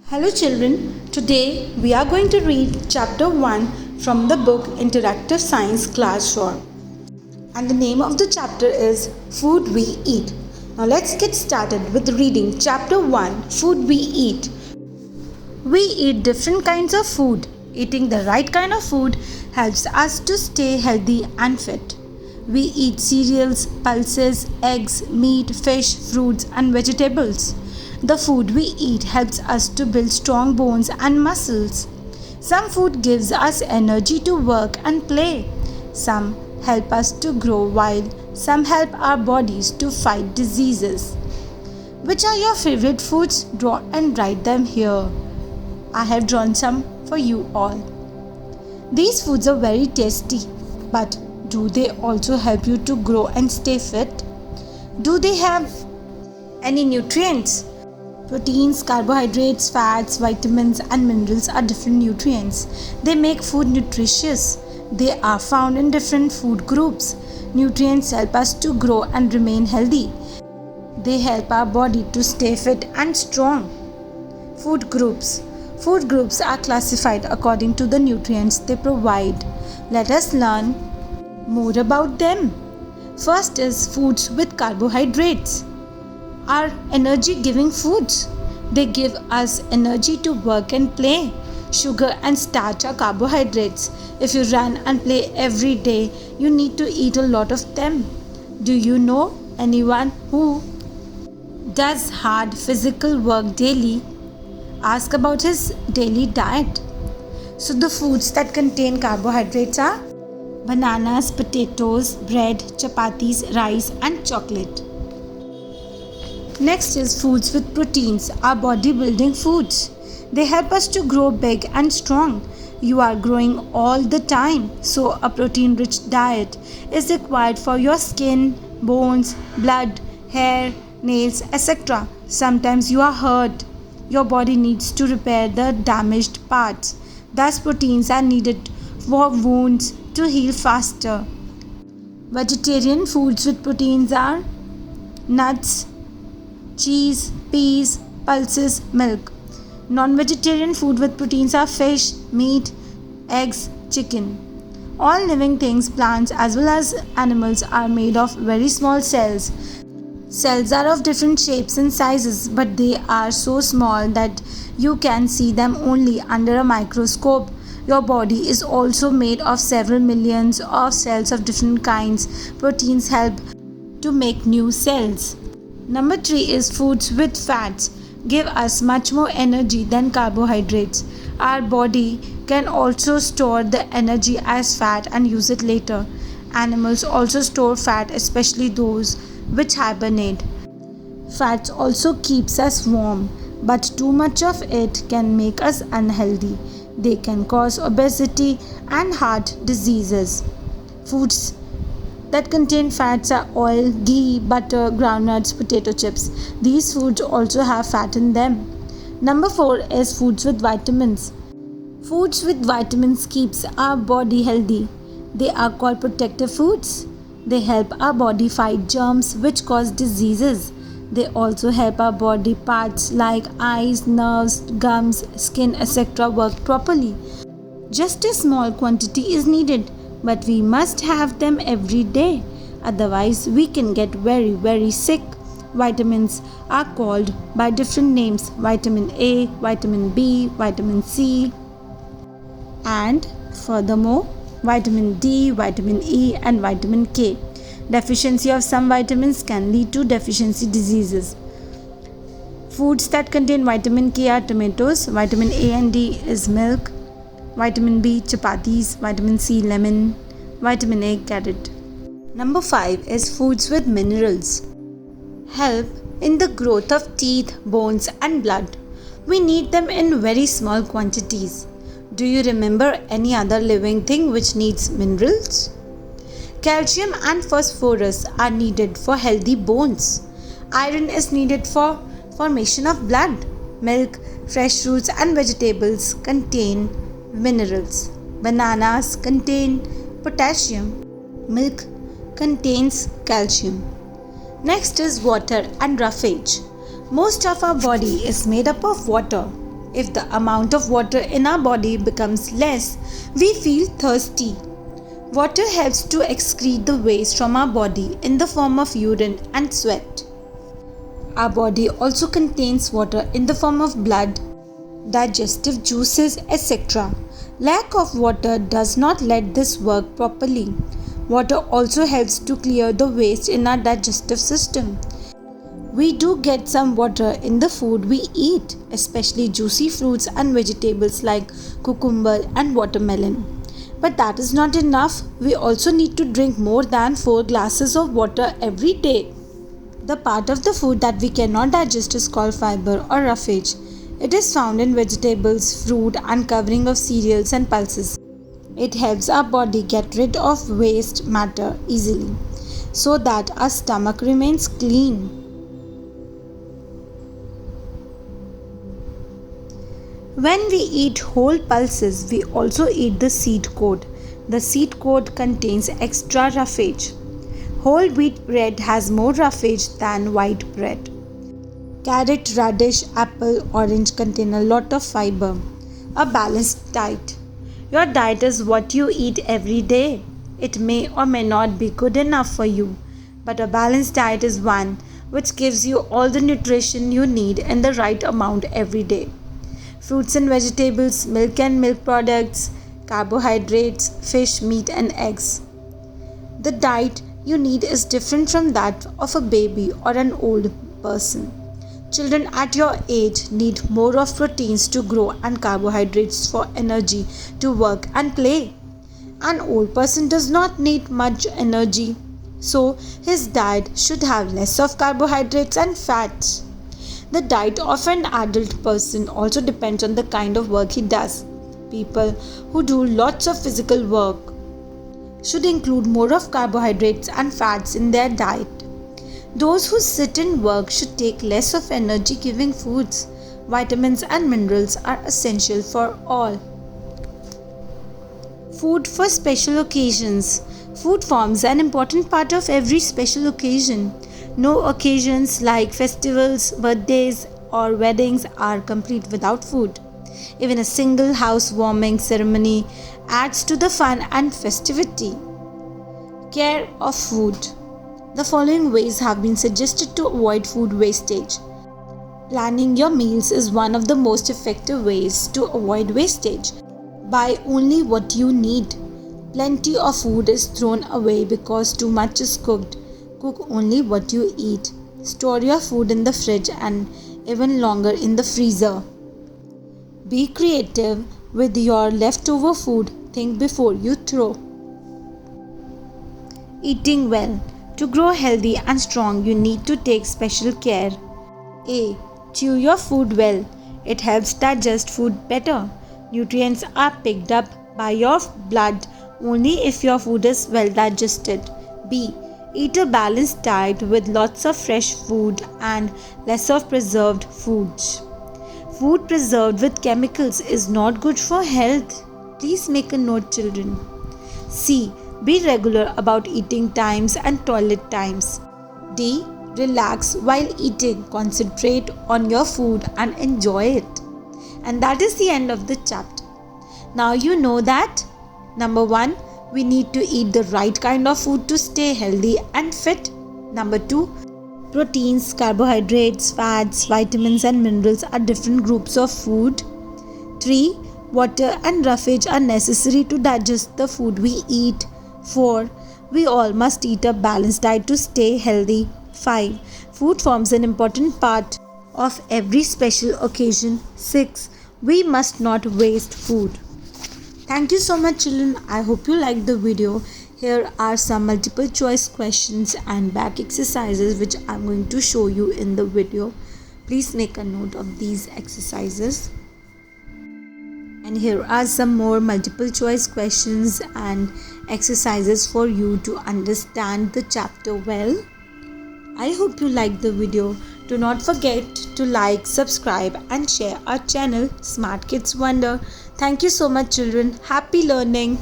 Hello children, today we are going to read chapter 1 from the book Interactive Science Class 4. And the name of the chapter is Food We Eat. Now let's get started with reading chapter 1, Food We Eat. We eat different kinds of food. Eating the right kind of food helps us to stay healthy and fit. We eat cereals, pulses, eggs, meat, fish, fruits and vegetables. The food we eat helps us to build strong bones and muscles. Some food gives us energy to work and play. Some help us to grow while some help our bodies to fight diseases. Which are your favorite foods? Draw and write them here. I have drawn some for you all. These foods are very tasty, but do they also help you to grow and stay fit? Do they have any nutrients? Proteins, carbohydrates, fats, vitamins and minerals are different nutrients. They make food nutritious. They are found in different food groups. Nutrients help us to grow and remain healthy. They help our body to stay fit and strong. Food groups. Food groups are classified according to the nutrients they provide. Let us learn more about them. First is foods with carbohydrates. Are energy giving foods. They give us energy to work and play. Sugar and starch are carbohydrates. If you run and play every day, you need to eat a lot of them. Do you know anyone who does hard physical work daily? Ask about his daily diet. So the foods that contain carbohydrates are bananas, potatoes, bread, chapatis, rice and chocolate. Next is foods with proteins, are bodybuilding foods. They help us to grow big and strong. You are growing all the time, so a protein-rich diet is required for your skin, bones, blood, hair, nails, etc. Sometimes you are hurt. Your body needs to repair the damaged parts. Thus, proteins are needed for wounds to heal faster. Vegetarian foods with proteins are nuts, cheese, peas, pulses, milk. Non-vegetarian food with proteins are fish, meat, eggs, chicken. All living things, plants as well as animals are made of very small cells. Cells are of different shapes and sizes, but they are so small that you can see them only under a microscope. Your body is also made of several millions of cells of different kinds. Proteins help to make new cells. Number 3 is foods with fats. Give us much more energy than carbohydrates. Our body can also store the energy as fat and use it later. Animals also store fat, especially those which hibernate. Fats also keeps us warm, but too much of it can make us unhealthy. They can cause obesity and heart diseases. Foods that contain fats are oil, ghee, butter, groundnuts, potato chips. These foods also have fat in them. Number 4 is foods with vitamins. Foods with vitamins keeps our body healthy. They are called protective foods. They help our body fight germs which cause diseases. They also help our body parts like eyes, nerves, gums, skin, etc. work properly. Just a small quantity is needed, but we must have them every day. Otherwise, we can get very sick. Vitamins are called by different names: vitamin A, vitamin B, vitamin C, and furthermore, vitamin D, vitamin E, and vitamin K. Deficiency of some vitamins can lead to deficiency diseases. Foods that contain vitamin K are tomatoes, vitamin A and D is milk, vitamin B, chapatis, vitamin C, lemon, vitamin A, carrot. Number 5 is foods with minerals. Help in the growth of teeth, bones and blood. We need them in very small quantities. Do you remember any other living thing which needs minerals? Calcium and phosphorus are needed for healthy bones. Iron is needed for formation of blood. Milk, fresh fruits and vegetables contain minerals. Bananas contain potassium. Milk contains calcium. Next is water and roughage. Most of our body is made up of water. If the amount of water in our body becomes less, we feel thirsty. Water helps to excrete the waste from our body in the form of urine and sweat. Our body also contains water in the form of blood, digestive juices, etc. Lack of water does not let this work properly. Water also helps to clear the waste in our digestive system. We do get some water in the food we eat, especially juicy fruits and vegetables like cucumber and watermelon. But that is not enough. We also need to drink more than 4 glasses of water every day. The part of the food that we cannot digest is called fiber or roughage. It is found in vegetables, fruit, and covering of cereals and pulses. It helps our body get rid of waste matter easily so that our stomach remains clean. When we eat whole pulses, we also eat the seed coat. The seed coat contains extra roughage. Whole wheat bread has more roughage than white bread. Carrot, radish, apple, orange contain a lot of fiber. A balanced diet. Your diet is what you eat every day. It may or may not be good enough for you, but a balanced diet is one which gives you all the nutrition you need in the right amount every day. Fruits and vegetables, milk and milk products, carbohydrates, fish, meat and eggs. The diet you need is different from that of a baby or an old person. Children at your age need more of proteins to grow and carbohydrates for energy to work and play. An old person does not need much energy, so his diet should have less of carbohydrates and fats. The diet of an adult person also depends on the kind of work he does. People who do lots of physical work should include more of carbohydrates and fats in their diet. Those who sit and work should take less of energy-giving foods. Vitamins and minerals are essential for all. Food for special occasions. Food forms an important part of every special occasion. No occasions like festivals, birthdays, or weddings are complete without food. Even a single housewarming ceremony adds to the fun and festivity. Care of food. The following ways have been suggested to avoid food wastage. Planning your meals is one of the most effective ways to avoid wastage. Buy only what you need. Plenty of food is thrown away because too much is cooked. Cook only what you eat. Store your food in the fridge and even longer in the freezer. Be creative with your leftover food. Think before you throw. Eating well. To grow healthy and strong, you need to take special care. A. Chew your food well. It helps digest food better. Nutrients are picked up by your blood only if your food is well digested. B. Eat a balanced diet with lots of fresh food and less of preserved foods. Food preserved with chemicals is not good for health. Please make a note, children. C. Be regular about eating times and toilet times. D. Relax while eating. Concentrate on your food and enjoy it. And that is the end of the chapter. Now you know that number 1, we need to eat the right kind of food to stay healthy and fit. Number 2, proteins, carbohydrates, fats, vitamins and minerals are different groups of food. 3, water and roughage are necessary to digest the food we eat. 4, we all must eat a balanced diet to stay healthy. 5, food forms an important part of every special occasion. 6, we must not waste food. Thank you so much, children. I hope you liked the video. Here are some multiple choice questions and back exercises which I'm going to show you in the video. Please make a note of these exercises. And here are some more multiple choice questions and exercises for you to understand the chapter well. I hope you liked the video. Do not forget to like, subscribe and share our channel Smart Kids Wonder. Thank you so much, children. Happy learning.